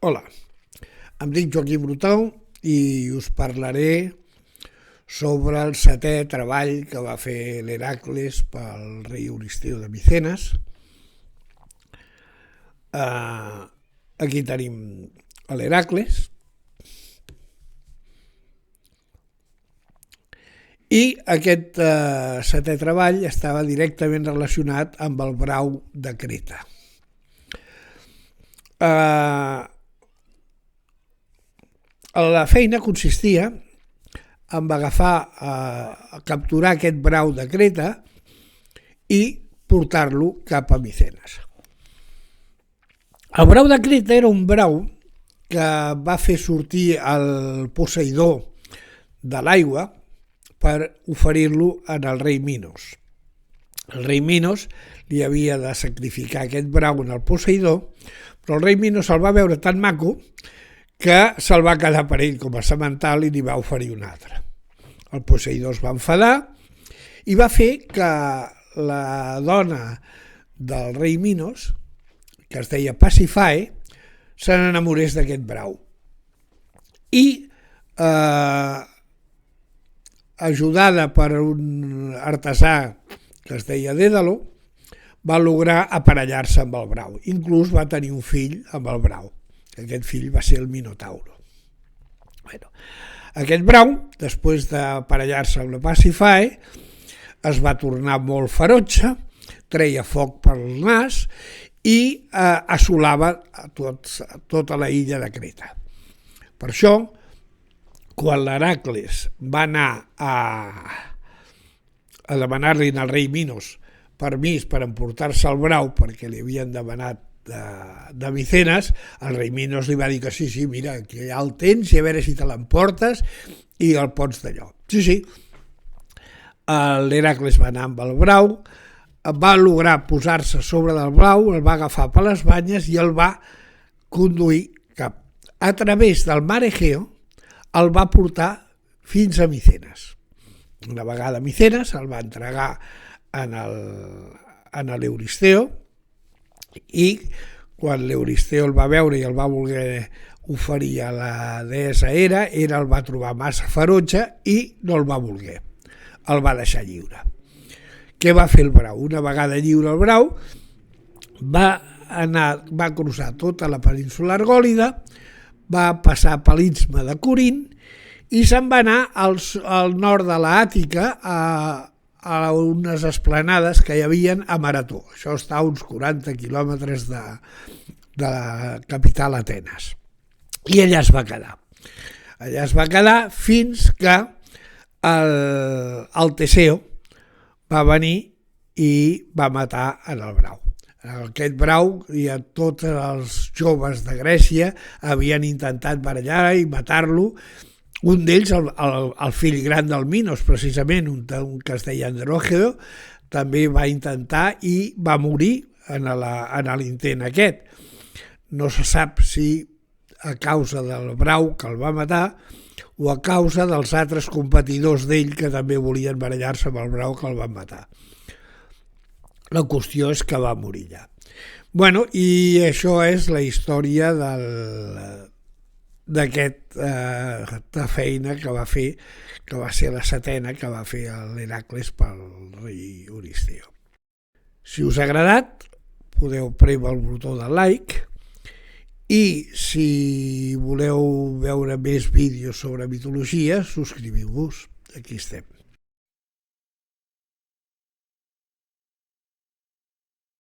Hola, em dic Joaquim Brutau i us parlaré sobre el setè treball que va fer l'Hèracles pel rei Euristeu de Micenes. Aquí tenim l'Hèracles i aquest setè treball estava directament relacionat amb el brau de Creta. La feina consistia en capturar aquest brau de Creta i portar-lo cap a Micenes. El brau de Creta era un brau que va fer sortir el Poseidó de l'aigua per oferir-lo al rei Minos. El rei Minos li havia de sacrificar aquest brau al Poseidó, però el rei Minos el va veure tan maco que se'l va quedar per ell com a semental i li va oferir un altre. El Poseidó es va enfadar i va fer que la dona del rei Minos, que es deia Pasífae, se n'enamorés d'aquest brau. I, ajudada per un artesà que es deia Dèdalo, va lograr aparellar-se amb el brau. Inclús va tenir un fill amb el brau. Aquest fill va ser el Minotauro. Aquest brau, després d'aparellar-se amb la Pasífae, es va tornar molt ferotge, treia foc pel nas i assolava tota la illa de Creta. Per això, quan l'Hèracles va anar a demanar-li al rei Minos permís per emportar-se el brau perquè li havien demanat de Micenes, el rei Minos li va dir que sí, mira, que ja el tens i a veure si te l'emportes i el pots d'allò. Sí. L'Hèracles va anar amb el brau, va lograr posar-se sobre del brau, el va agafar per les banyes i el va conduir a través del mar Egeo, el va portar fins a Micenes. Una vegada a Micenes el va entregar a l'Euristeu i quan l'Euristeu el va veure i el va voler oferir a la deessa Hera, Hera el va trobar massa ferotge i no el va voler, el va deixar lliure. Què va fer el brau? Una vegada lliure el brau, va cruzar tota la península argòlida, va passar per l'istme de Corint i se'n va anar al nord de l'Àtica a unes esplanades que hi havia a Marató. Això està a uns 40 quilòmetres de la capital Atenes. I allà es va quedar. Allà es va quedar fins que el Teseo va venir i va matar el brau. En aquest brau tots els joves de Grècia havien intentat barallar i matar-lo. Un d'ells, el fill gran del Minos, precisament, un que es deia Andrògedo, també va intentar i va morir en l'intent aquest. No se sap si a causa del brau que el va matar o a causa dels altres competidors d'ell que també volien barallar-se amb el brau que el van matar. La qüestió és que va morir allà. I això és la història d'aquesta feina que va fer, que va ser la setena que va fer l'Hèracles pel rei Euristeu. Si us ha agradat, podeu prémer el botó de like i si voleu veure més vídeos sobre mitologia, subscriviu-vos. Aquí estem.